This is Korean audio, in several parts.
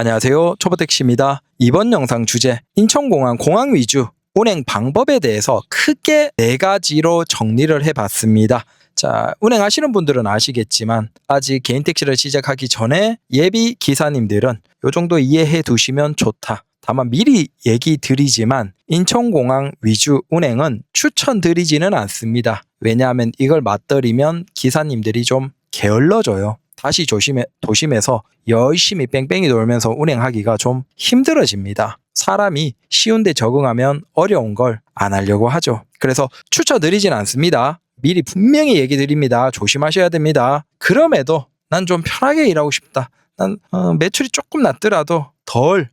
안녕하세요. 초보택시입니다. 이번 영상 주제 인천공항 공항 위주 운행 방법에 대해서 크게 4가지로 정리를 해봤습니다. 자, 운행하시는 분들은 아시겠지만 아직 개인 택시를 시작하기 전에 예비 기사님들은 이 정도 이해해 두시면 좋다. 다만 미리 얘기 드리지만 인천공항 위주 운행은 추천드리지는 않습니다. 왜냐하면 이걸 맞들이면 기사님들이 좀 게을러져요. 다시 도심에서 열심히 뺑뺑이 돌면서 운행하기가 좀 힘들어집니다. 사람이 쉬운데 적응하면 어려운 걸 안 하려고 하죠. 그래서 추천드리진 않습니다. 미리 분명히 얘기 드립니다. 조심하셔야 됩니다. 그럼에도 난 좀 편하게 일하고 싶다. 난 매출이 조금 낮더라도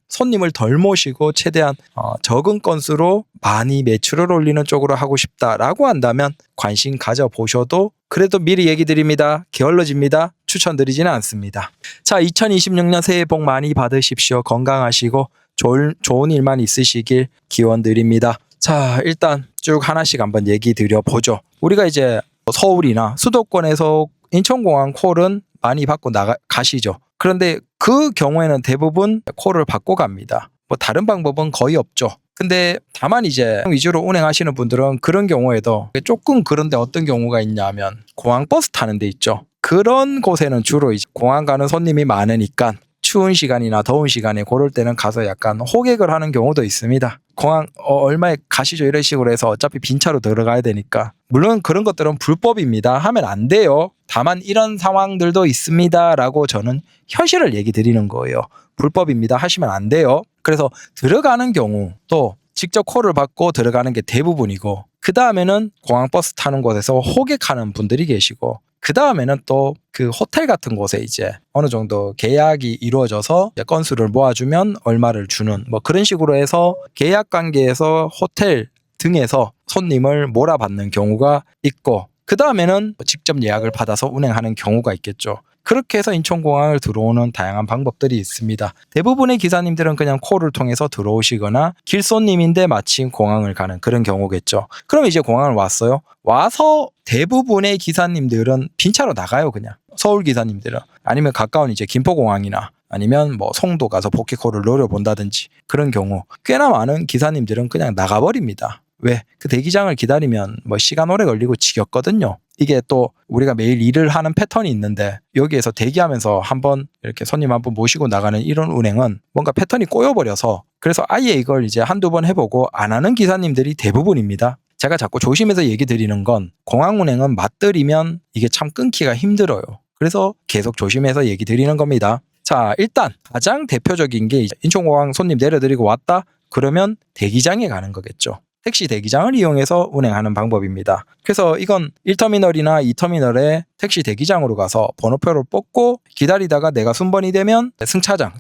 손님을 덜 모시고 최대한 적은 건수로 많이 매출을 올리는 쪽으로 하고 싶다라고 한다면 관심 가져보셔도 그래도 미리 얘기 드립니다. 게을러집니다. 추천드리지는 않습니다. 자, 2026년 새해 복 많이 받으십시오. 건강하시고 좋은 일만 있으시길 기원 드립니다. 자, 일단 쭉 하나씩 한번 얘기 드려보죠. 우리가 이제 서울이나 수도권에서 인천공항 콜은 많이 받고 가시죠. 그런데 그 경우에는 대부분 콜을 받고 갑니다. 뭐 다른 방법은 거의 없죠. 근데 다만 이제 위주로 운행하시는 분들은 그런 경우에도 조금 그런데 어떤 경우가 있냐면 공항버스 타는 데 있죠. 그런 곳에는 주로 이제 공항 가는 손님이 많으니까 추운 시간이나 더운 시간에 그럴 때는 가서 약간 호객을 하는 경우도 있습니다. 공항 얼마에 가시죠 이런 식으로 해서 어차피 빈 차로 들어가야 되니까. 물론 그런 것들은 불법입니다. 하면 안 돼요. 다만 이런 상황들도 있습니다 라고 저는 현실을 얘기 드리는 거예요. 불법입니다. 하시면 안 돼요. 그래서 들어가는 경우 또 직접 콜을 받고 들어가는 게 대부분이고, 그 다음에는 공항버스 타는 곳에서 호객하는 분들이 계시고, 그 다음에는 또 그 호텔 같은 곳에 이제 어느 정도 계약이 이루어져서 건수를 모아주면 얼마를 주는 뭐 그런 식으로 해서 계약 관계에서 호텔 등에서 손님을 몰아받는 경우가 있고, 그 다음에는 직접 예약을 받아서 운행하는 경우가 있겠죠. 그렇게 해서 인천공항을 들어오는 다양한 방법들이 있습니다. 대부분의 기사님들은 그냥 콜을 통해서 들어오시거나 길손님인데 마침 공항을 가는 그런 경우겠죠. 그럼 이제 공항을 왔어요. 와서 대부분의 기사님들은 빈차로 나가요. 그냥 서울 기사님들은. 아니면 가까운 이제 김포공항이나 아니면 뭐 송도 가서 복귀콜을 노려본다든지 그런 경우 꽤나 많은 기사님들은 그냥 나가버립니다. 왜? 그 대기장을 기다리면 뭐 시간 오래 걸리고 지겹거든요. 이게 또 우리가 매일 일을 하는 패턴이 있는데 여기에서 대기하면서 한번 이렇게 손님 한 번 모시고 나가는 이런 운행은 뭔가 패턴이 꼬여버려서, 그래서 아예 이걸 이제 한두 번 해보고 안 하는 기사님들이 대부분입니다. 제가 자꾸 조심해서 얘기 드리는 건 공항 운행은 맞들이면 이게 참 끊기가 힘들어요. 그래서 계속 조심해서 얘기 드리는 겁니다. 자, 일단 가장 대표적인 게 이제 인천공항 손님 내려드리고 왔다 그러면 대기장에 가는 거겠죠. 택시 대기장을 이용해서 운행하는 방법입니다. 그래서 이건 1터미널이나 2터미널에 택시 대기장으로 가서 번호표를 뽑고 기다리다가 내가 순번이 되면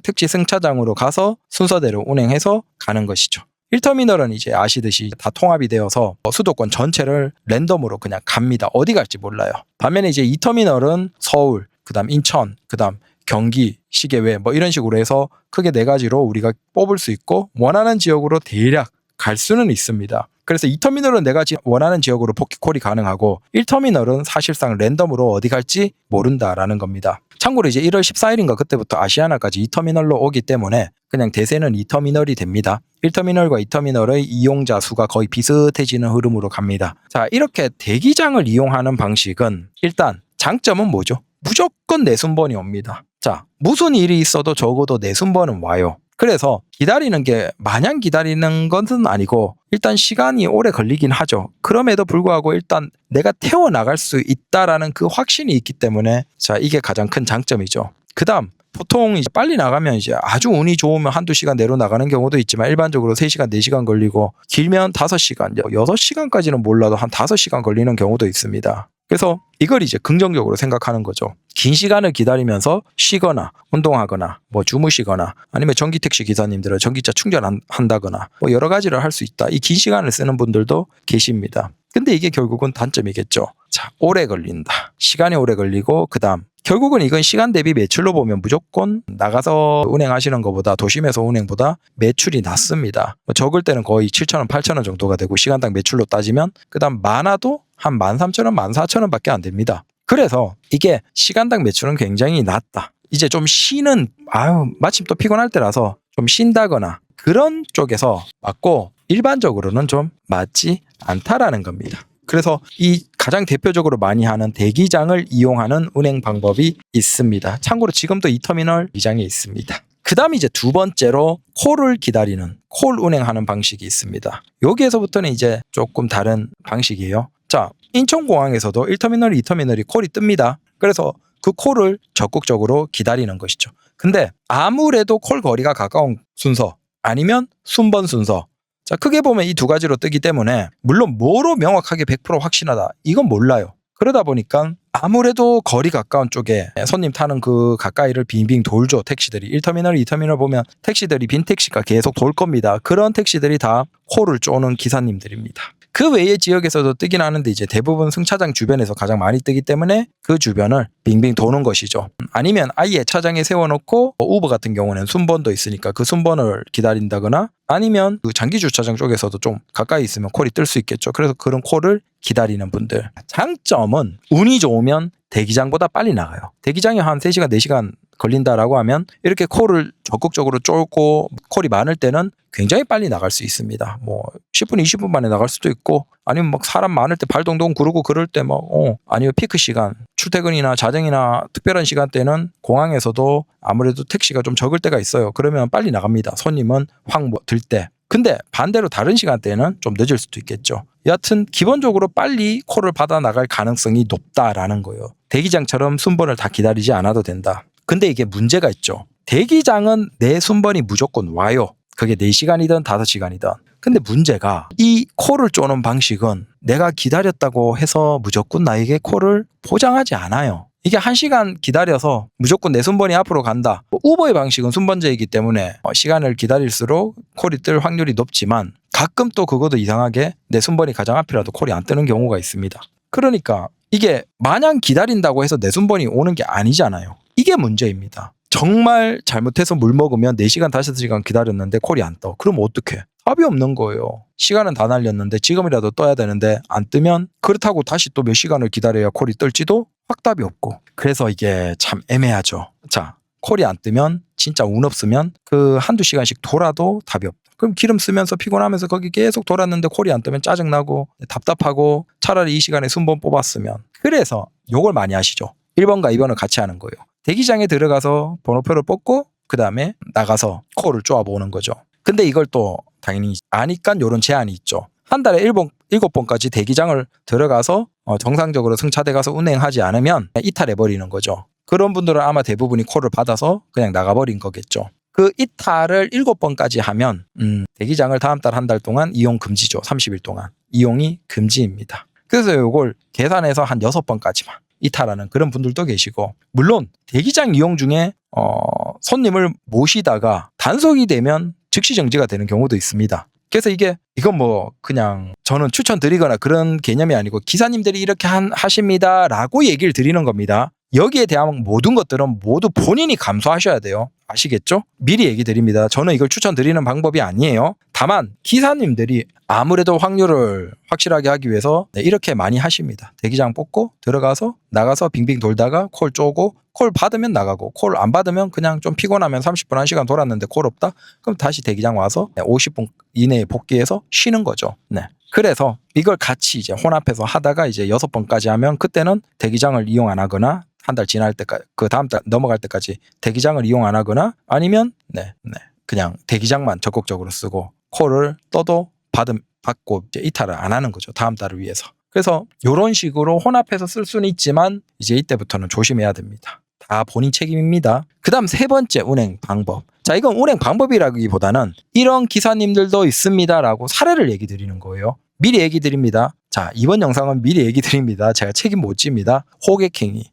택시 승차장으로 가서 순서대로 운행해서 가는 것이죠. 1터미널은 이제 아시듯이 다 통합이 되어서 수도권 전체를 랜덤으로 그냥 갑니다. 어디 갈지 몰라요. 반면에 이제 2터미널은 서울, 그다음 인천, 그다음 경기, 시계외 뭐 이런 식으로 해서 크게 4가지로 우리가 뽑을 수 있고 원하는 지역으로 대략 갈 수는 있습니다. 그래서 2터미널은 내가 원하는 지역으로 복귀콜이 가능하고 1터미널은 사실상 랜덤으로 어디 갈지 모른다라는 겁니다. 참고로 이제 1월 14일인가 그때부터 아시아나까지 2터미널로 오기 때문에 그냥 대세는 2터미널이 됩니다. 1터미널과 2터미널의 이용자 수가 거의 비슷해지는 흐름으로 갑니다. 자, 이렇게 대기장을 이용하는 방식은 일단 장점은 뭐죠? 무조건 내순번이 옵니다. 자, 무슨 일이 있어도 적어도 내순번은 와요. 그래서 기다리는 게 마냥 기다리는 것은 아니고 일단 시간이 오래 걸리긴 하죠. 그럼에도 불구하고 일단 내가 태워나갈 수 있다라는 그 확신이 있기 때문에 자, 이게 가장 큰 장점이죠. 그 다음 보통 이제 빨리 나가면 이제 아주 운이 좋으면 한두 시간 내로 나가는 경우도 있지만 일반적으로 3시간, 4시간 걸리고 길면 5시간, 6시간까지는 몰라도 한 5시간 걸리는 경우도 있습니다. 그래서 이걸 이제 긍정적으로 생각하는 거죠. 긴 시간을 기다리면서 쉬거나 운동하거나 뭐 주무시거나 아니면 전기택시 기사님들은 전기차 충전한다거나 뭐 여러 가지를 할 수 있다. 이 긴 시간을 쓰는 분들도 계십니다. 근데 이게 결국은 단점이겠죠. 자, 오래 걸린다. 시간이 오래 걸리고 그다음 결국은 이건 시간 대비 매출로 보면 무조건 나가서 운행하시는 것보다 도심에서 운행보다 매출이 낮습니다. 적을 때는 거의 7,000원, 8,000원 정도가 되고 시간당 매출로 따지면 그다음 많아도 한 13,000원, 14,000원 밖에 안 됩니다. 그래서 이게 시간당 매출은 굉장히 낮다. 이제 좀 쉬는 마침 또 피곤할 때라서 좀 쉰다거나 그런 쪽에서 맞고 일반적으로는 좀 맞지 않다라는 겁니다. 그래서 이 가장 대표적으로 많이 하는 대기장을 이용하는 운행 방법이 있습니다. 참고로 지금도 이 터미널 기장에 있습니다. 그 다음 이제 두 번째로 콜을 기다리는 콜 운행하는 방식이 있습니다. 여기에서부터는 이제 조금 다른 방식이에요. 자, 인천공항에서도 1터미널, 2터미널이 콜이 뜹니다. 그래서 그 콜을 적극적으로 기다리는 것이죠. 근데 아무래도 콜 거리가 가까운 순서 아니면 순번 순서, 자, 크게 보면 이 두 가지로 뜨기 때문에 물론 뭐로 명확하게 100% 확신하다 이건 몰라요. 그러다 보니까 아무래도 거리 가까운 쪽에 손님 타는 그 가까이를 빙빙 돌죠. 택시들이 1터미널, 2터미널 보면 택시들이 빈 택시가 계속 돌 겁니다. 그런 택시들이 다 콜을 쪼는 기사님들입니다. 그 외의 지역에서도 뜨긴 하는데 이제 대부분 승차장 주변에서 가장 많이 뜨기 때문에 그 주변을 빙빙 도는 것이죠. 아니면 아예 차장에 세워놓고 우버 같은 경우는 순번도 있으니까 그 순번을 기다린다거나 아니면 그 장기 주차장 쪽에서도 좀 가까이 있으면 콜이 뜰 수 있겠죠. 그래서 그런 콜을 기다리는 분들. 장점은 운이 좋으면 대기장보다 빨리 나가요. 대기장이 한 3시간, 4시간 걸린다라고 하면 이렇게 콜을 적극적으로 쫄고 콜이 많을 때는 굉장히 빨리 나갈 수 있습니다. 뭐 10분, 20분 만에 나갈 수도 있고 아니면 막 사람 많을 때 발동동 구르고 그럴 때 아니면 피크 시간, 출퇴근이나 자정이나 특별한 시간대는 공항에서도 아무래도 택시가 좀 적을 때가 있어요. 그러면 빨리 나갑니다. 손님은 확 들 때. 근데 반대로 다른 시간대는 좀 늦을 수도 있겠죠. 여하튼 기본적으로 빨리 콜을 받아 나갈 가능성이 높다라는 거예요. 대기장처럼 순번을 다 기다리지 않아도 된다. 근데 이게 문제가 있죠. 대기장은 내 순번이 무조건 와요. 그게 4시간이든 5시간이든. 근데 문제가 이 콜을 쪼는 방식은 내가 기다렸다고 해서 무조건 나에게 콜을 보장하지 않아요. 이게 1시간 기다려서 무조건 내 순번이 앞으로 간다. 우버의 방식은 순번제이기 때문에 시간을 기다릴수록 콜이 뜰 확률이 높지만 가끔 또 그것도 이상하게 내 순번이 가장 앞이라도 콜이 안 뜨는 경우가 있습니다. 그러니까 이게 마냥 기다린다고 해서 내 순번이 오는 게 아니잖아요. 이게 문제입니다. 정말 잘못해서 물 먹으면 4시간, 5시간 기다렸는데 콜이 안 떠. 그럼 어떡해? 답이 없는 거예요. 시간은 다 날렸는데 지금이라도 떠야 되는데 안 뜨면 그렇다고 다시 또 몇 시간을 기다려야 콜이 뜰지도 확답이 없고. 그래서 이게 참 애매하죠. 자, 콜이 안 뜨면 진짜 운 없으면 그 한두 시간씩 돌아도 답이 없다. 그럼 기름 쓰면서 피곤하면서 거기 계속 돌았는데 콜이 안 뜨면 짜증나고 답답하고 차라리 이 시간에 순번 뽑았으면. 그래서 요걸 많이 하시죠. 1번과 2번을 같이 하는 거예요. 대기장에 들어가서 번호표를 뽑고 그 다음에 나가서 콜을 쪼아보는 거죠. 근데 이걸 또 당연히 아니까 이런 제한이 있죠. 한 달에 7번까지 대기장을 들어가서 정상적으로 승차돼 가서 운행하지 않으면 이탈해버리는 거죠. 그런 분들은 아마 대부분이 콜을 받아서 그냥 나가버린 거겠죠. 그 이탈을 7번까지 하면 대기장을 다음 달 한 달 동안 이용 금지죠. 30일 동안. 이용이 금지입니다. 그래서 이걸 계산해서 한 6번까지만 이탈하는 그런 분들도 계시고, 물론 대기장 이용 중에 손님을 모시다가 단속이 되면 즉시 정지가 되는 경우도 있습니다. 그래서 이건 뭐 그냥 저는 추천드리거나 그런 개념이 아니고 기사님들이 이렇게 하십니다라고 얘기를 드리는 겁니다. 여기에 대한 모든 것들은 모두 본인이 감수하셔야 돼요. 아시겠죠? 미리 얘기 드립니다. 저는 이걸 추천드리는 방법이 아니에요. 다만 기사님들이 아무래도 확률을 확실하게 하기 위해서 이렇게 많이 하십니다. 대기장 뽑고 들어가서 나가서 빙빙 돌다가 콜 쪼고 콜 받으면 나가고 콜 안 받으면 그냥 좀 피곤하면 30분 1시간 돌았는데 콜 없다? 그럼 다시 대기장 와서 50분 이내에 복귀해서 쉬는 거죠. 네. 그래서 이걸 같이 이제 혼합해서 하다가 이제 6번까지 하면 그때는 대기장을 이용 안 하거나 한 달 지날 때까지 그 다음 달 넘어갈 때까지 대기장을 이용 안 하거나 아니면 그냥 대기장만 적극적으로 쓰고 콜을 떠도 받고 이제 이탈을 안 하는 거죠. 다음 달을 위해서. 그래서 이런 식으로 혼합해서 쓸 수는 있지만 이제 이때부터는 조심해야 됩니다. 다 본인 책임입니다. 그 다음 3번째 운행 방법. 자, 이건 운행 방법이라기보다는 이런 기사님들도 있습니다라고 사례를 얘기 드리는 거예요. 미리 얘기 드립니다. 자, 이번 영상은 미리 얘기 드립니다. 제가 책임 못 집니다. 호객행위.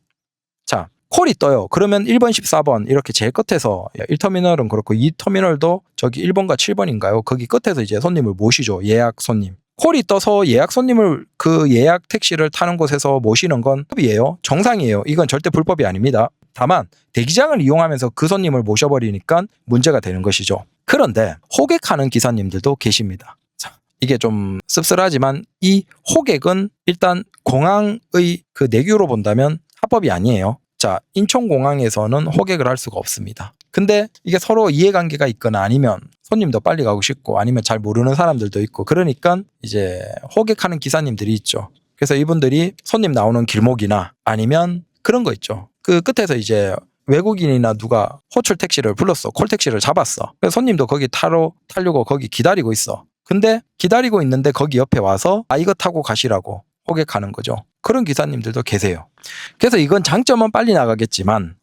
자, 콜이 떠요. 그러면 1번, 14번 이렇게 제일 끝에서 1터미널은 그렇고 2터미널도 저기 1번과 7번인가요? 거기 끝에서 이제 손님을 모시죠. 예약 손님. 콜이 떠서 예약 손님을 그 예약 택시를 타는 곳에서 모시는 건 법이에요. 정상이에요. 이건 절대 불법이 아닙니다. 다만 대기장을 이용하면서 그 손님을 모셔버리니까 문제가 되는 것이죠. 그런데 호객하는 기사님들도 계십니다. 자, 이게 좀 씁쓸하지만 이 호객은 일단 공항의 그 내규로 본다면 합법이 아니에요. 자, 인천공항에서는 호객을 할 수가 없습니다. 근데 이게 서로 이해관계가 있거나 아니면 손님도 빨리 가고 싶고 아니면 잘 모르는 사람들도 있고 그러니까 이제 호객하는 기사님들이 있죠. 그래서 이분들이 손님 나오는 길목이나 아니면 그런 거 있죠. 그 끝에서 이제 외국인이나 누가 호출 택시를 불렀어. 콜택시를 잡았어. 그래서 손님도 거기 타려고 거기 기다리고 있어. 근데 기다리고 있는데 거기 옆에 와서 이거 타고 가시라고 호객하는 거죠. 그런 기사님들도 계세요. 그래서 이건 장점은 빨리 나가겠지만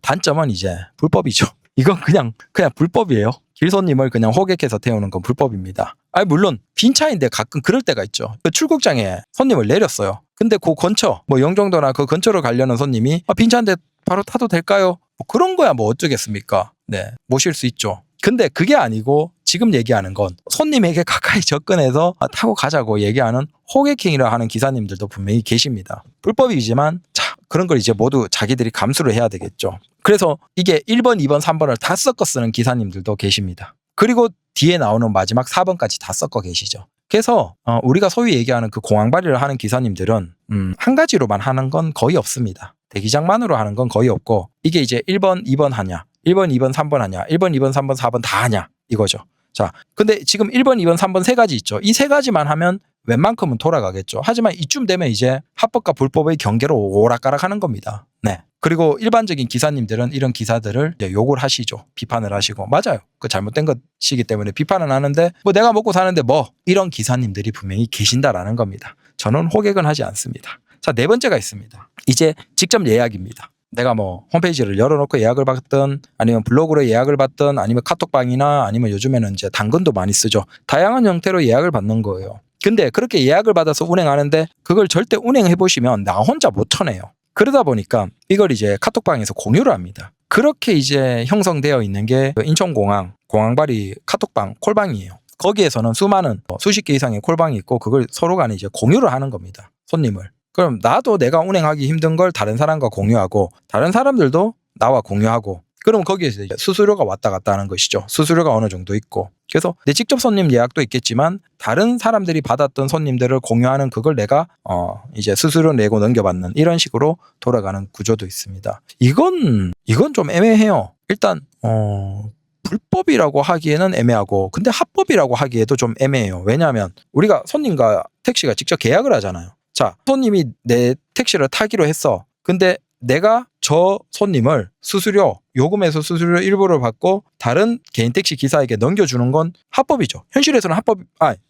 단점은 이제 불법이죠. 이건 그냥 불법이에요. 길손님을 그냥 호객해서 태우는 건 불법입니다. 물론 빈 차인데 가끔 그럴 때가 있죠. 그 출국장에 손님을 내렸어요. 근데 그 근처 영종도나 그 근처로 가려는 손님이 빈 차인데 바로 타도 될까요? 그런 거야 뭐 어쩌겠습니까? 네, 모실 수 있죠. 근데 그게 아니고 지금 얘기하는 건 손님에게 가까이 접근해서 타고 가자고 얘기하는 호객행위를 하는 기사님들도 분명히 계십니다. 불법이지만 그런 걸 이제 모두 자기들이 감수를 해야 되겠죠. 그래서 이게 1번, 2번, 3번을 다 섞어 쓰는 기사님들도 계십니다. 그리고 뒤에 나오는 마지막 4번까지 다 섞어 계시죠. 그래서 우리가 소위 얘기하는 그 공항발이를 하는 기사님들은 한 가지로만 하는 건 거의 없습니다. 대기장만으로 하는 건 거의 없고 이게 이제 1번, 2번 하냐 1번, 2번, 3번 하냐 1번, 2번, 3번, 4번 다 하냐 이거죠. 자, 근데 지금 1번, 2번, 3번 세 가지 있죠. 이 세 가지만 하면 웬만큼은 돌아가겠죠. 하지만 이쯤 되면 이제 합법과 불법의 경계로 오락가락 하는 겁니다. 네. 그리고 일반적인 기사님들은 이런 기사들을 이제 욕을 하시죠. 비판을 하시고. 맞아요. 그 잘못된 것이기 때문에 비판은 하는데 내가 먹고 사는데 이런 기사님들이 분명히 계신다라는 겁니다. 저는 호객은 하지 않습니다. 자, 네 번째가 있습니다. 이제 직접 예약입니다. 내가 홈페이지를 열어놓고 예약을 받든 아니면 블로그로 예약을 받든 아니면 카톡방이나 아니면 요즘에는 이제 당근도 많이 쓰죠. 다양한 형태로 예약을 받는 거예요. 근데 그렇게 예약을 받아서 운행하는데 그걸 절대 운행해 보시면 나 혼자 못 쳐내요. 그러다 보니까 이걸 이제 카톡방에서 공유를 합니다. 그렇게 이제 형성되어 있는 게 인천공항 공항발이 카톡방 콜방이에요. 거기에서는 수많은 수십 개 이상의 콜방이 있고 그걸 서로 간에 이제 공유를 하는 겁니다. 손님을. 그럼 나도 내가 운행하기 힘든 걸 다른 사람과 공유하고 다른 사람들도 나와 공유하고 그럼 거기에서 이제 수수료가 왔다 갔다 하는 것이죠. 수수료가 어느 정도 있고. 그래서 내 직접 손님 예약도 있겠지만 다른 사람들이 받았던 손님들을 공유하는 그걸 내가 이제 수수료 내고 넘겨받는 이런 식으로 돌아가는 구조도 있습니다. 이건 좀 애매해요. 일단 불법이라고 하기에는 애매하고 근데 합법이라고 하기에도 좀 애매해요. 왜냐하면 우리가 손님과 택시가 직접 계약을 하잖아요. 자, 손님이 내 택시를 타기로 했어. 근데 내가 저 손님을 요금에서 수수료 일부를 받고 다른 개인 택시 기사에게 넘겨주는 건 합법이죠. 현실에서는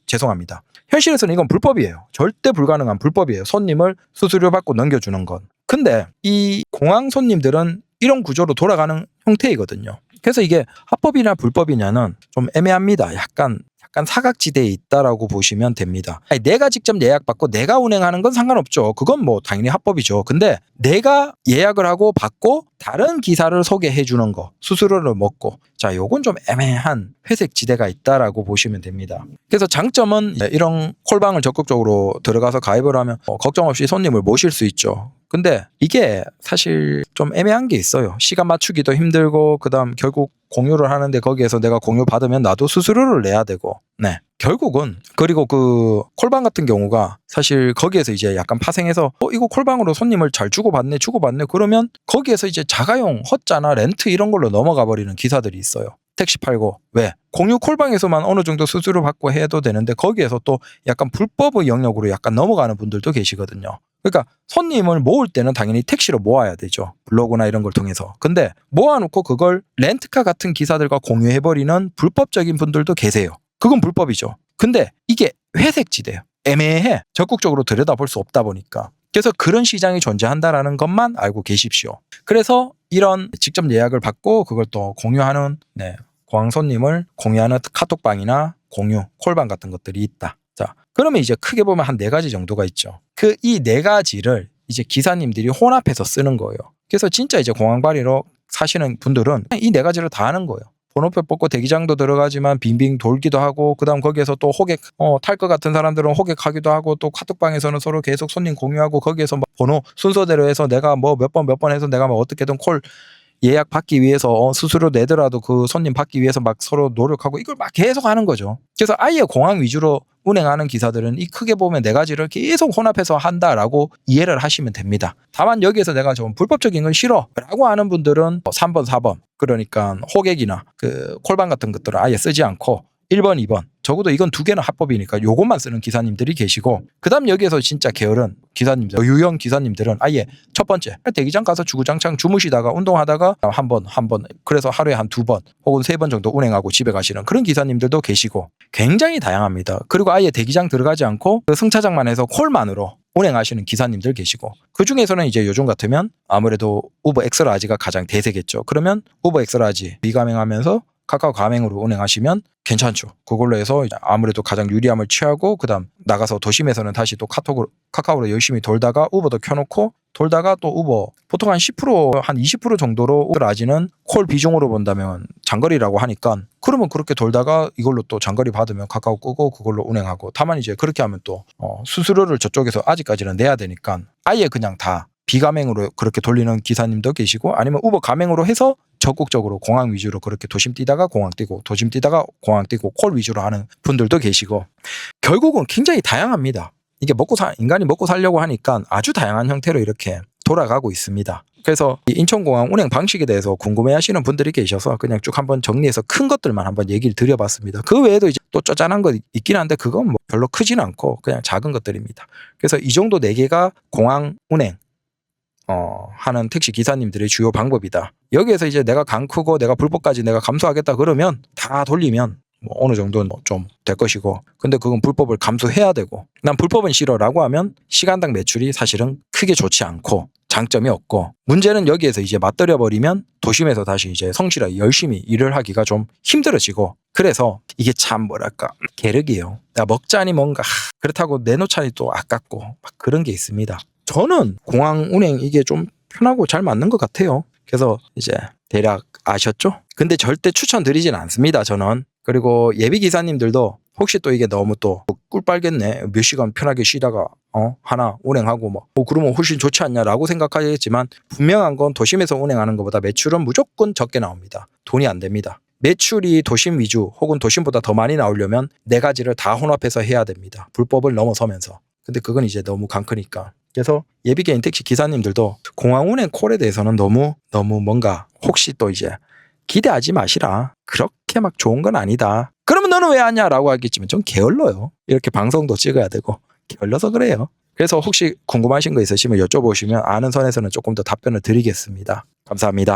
죄송합니다. 현실에서는 이건 불법이에요. 절대 불가능한 불법이에요. 손님을 수수료 받고 넘겨주는 건. 근데 이 공항 손님들은 이런 구조로 돌아가는 형태이거든요. 그래서 이게 합법이냐 불법이냐는 좀 애매합니다. 약간 사각지대에 있다라고 보시면 됩니다. 내가 직접 예약받고 내가 운행하는 건 상관없죠. 그건 당연히 합법이죠. 근데 내가 예약을 하고 받고 다른 기사를 소개해 주는 거, 수수료를 먹고 요건 좀 애매한 회색 지대가 있다라고 보시면 됩니다. 그래서 장점은 이런 콜방을 적극적으로 들어가서 가입을 하면 걱정 없이 손님을 모실 수 있죠. 근데 이게 사실 좀 애매한 게 있어요. 시간 맞추기도 힘들고 그다음 결국 공유를 하는데 거기에서 내가 공유 받으면 나도 수수료를 내야 되고 네. 결국은 그리고 그 콜방 같은 경우가 사실 거기에서 이제 약간 파생해서 이거 콜방으로 손님을 잘 주고받네 그러면 거기에서 이제 자가용 헛자나 렌트 이런 걸로 넘어가 버리는 기사들이 있어요. 택시 팔고 왜? 공유 콜방에서만 어느 정도 수수료 받고 해도 되는데 거기에서 또 약간 불법의 영역으로 약간 넘어가는 분들도 계시거든요. 그러니까 손님을 모을 때는 당연히 택시로 모아야 되죠. 블로그나 이런 걸 통해서. 근데 모아놓고 그걸 렌트카 같은 기사들과 공유해버리는 불법적인 분들도 계세요. 그건 불법이죠. 근데 이게 회색지대예요. 애매해. 적극적으로 들여다볼 수 없다 보니까. 그래서 그런 시장이 존재한다라는 것만 알고 계십시오. 그래서 이런 직접 예약을 받고 그걸 또 공유하는 공항 손님을 공유하는 카톡방이나 공유, 콜방 같은 것들이 있다. 자, 그러면 이제 크게 보면 한 4가지 정도가 있죠. 이 4가지를 이제 기사님들이 혼합해서 쓰는 거예요. 그래서 진짜 이제 공항발이로 사시는 분들은 이 4가지를 다 하는 거예요. 번호표 뽑고 대기장도 들어가지만 빙빙 돌기도 하고 그다음 거기에서 또 호객 탈 것 같은 사람들은 호객하기도 하고 또 카톡방에서는 서로 계속 손님 공유하고 거기에서 번호 순서대로 해서 내가 몇 번 해서 내가 어떻게든 콜 예약 받기 위해서 수수료 내더라도 그 손님 받기 위해서 막 서로 노력하고 이걸 막 계속 하는 거죠. 그래서 아예 공항 위주로 운행하는 기사들은 이 크게 보면 네 가지를 계속 혼합해서 한다라고 이해를 하시면 됩니다. 다만 여기에서 내가 좀 불법적인 건 싫어 라고 하는 분들은 3번, 4번 그러니까 호객이나 그 콜방 같은 것들을 아예 쓰지 않고 1번, 2번 적어도 이건 두 개는 합법이니까 요것만 쓰는 기사님들이 계시고 그다음 여기에서 진짜 게으른 기사님들 유형 기사님들은 아예 첫 번째 대기장 가서 주구장창 주무시다가 운동하다가 한 번 그래서 하루에 한 2번 혹은 3번 정도 운행하고 집에 가시는 그런 기사님들도 계시고 굉장히 다양합니다. 그리고 아예 대기장 들어가지 않고 그 승차장만 해서 콜만으로 운행하시는 기사님들 계시고 그 중에서는 이제 요즘 같으면 아무래도 우버 엑스라지가 가장 대세겠죠. 그러면 우버 엑스라지 비가맹하면서 카카오 가맹으로 운행하시면 괜찮죠. 그걸로 해서 아무래도 가장 유리함을 취하고 그다음 나가서 도심에서는 다시 또 카카오로 열심히 돌다가 우버도 켜놓고 돌다가 또 우버 보통 한 10% 한 20% 정도로 라지는 콜 비중으로 본다면 장거리라고 하니까 그러면 그렇게 돌다가 이걸로 또 장거리 받으면 카카오 끄고 그걸로 운행하고 다만 이제 그렇게 하면 또 수수료를 저쪽에서 아직까지는 내야 되니까 아예 그냥 다 비가맹으로 그렇게 돌리는 기사님도 계시고 아니면 우버 가맹으로 해서 적극적으로 공항 위주로 그렇게 도심 뛰다가 공항 뛰고 도심 뛰다가 공항 뛰고 콜 위주로 하는 분들도 계시고 결국은 굉장히 다양합니다. 이게 인간이 먹고 살려고 하니까 아주 다양한 형태로 이렇게 돌아가고 있습니다. 그래서 이 인천공항 운행 방식에 대해서 궁금해하시는 분들이 계셔서 그냥 쭉 한번 정리해서 큰 것들만 한번 얘기를 드려봤습니다. 그 외에도 이제 또 쪼잔한 거 있긴 한데 그건 뭐 별로 크진 않고 그냥 작은 것들입니다. 그래서 이 정도 4개가 공항 운행 하는 택시 기사님들의 주요 방법이다. 여기에서 이제 내가 강 크고 내가 불법까지 내가 감수하겠다 그러면 다 돌리면 뭐 어느 정도는 좀 될 것이고 근데 그건 불법을 감수해야 되고 난 불법은 싫어라고 하면 시간당 매출이 사실은 크게 좋지 않고 장점이 없고 문제는 여기에서 이제 맞들여 버리면 도심에서 다시 이제 성실하게 열심히 일을 하기가 좀 힘들어지고 그래서 이게 참 뭐랄까 계륵이에요. 내가 먹자니 뭔가 그렇다고 내놓자니 또 아깝고 막 그런 게 있습니다. 저는 공항 운행 이게 좀 편하고 잘 맞는 것 같아요. 그래서 이제 대략 아셨죠? 근데 절대 추천드리진 않습니다. 저는. 그리고 예비 기사님들도 혹시 또 이게 너무 또 꿀 빨겠네. 몇 시간 편하게 쉬다가 하나 운행하고 뭐 그러면 훨씬 좋지 않냐라고 생각하겠지만 분명한 건 도심에서 운행하는 것보다 매출은 무조건 적게 나옵니다. 돈이 안 됩니다. 매출이 도심 위주 혹은 도심보다 더 많이 나오려면 4가지를 다 혼합해서 해야 됩니다. 불법을 넘어서면서. 근데 그건 이제 너무 강크니까. 그래서 예비 개인 택시 기사님들도 공항 운행 콜에 대해서는 너무 뭔가 혹시 또 이제 기대하지 마시라. 그렇게 막 좋은 건 아니다. 그러면 너는 왜 하냐라고 하겠지만 좀 게을러요. 이렇게 방송도 찍어야 되고 게을러서 그래요. 그래서 혹시 궁금하신 거 있으시면 여쭤보시면 아는 선에서는 조금 더 답변을 드리겠습니다. 감사합니다.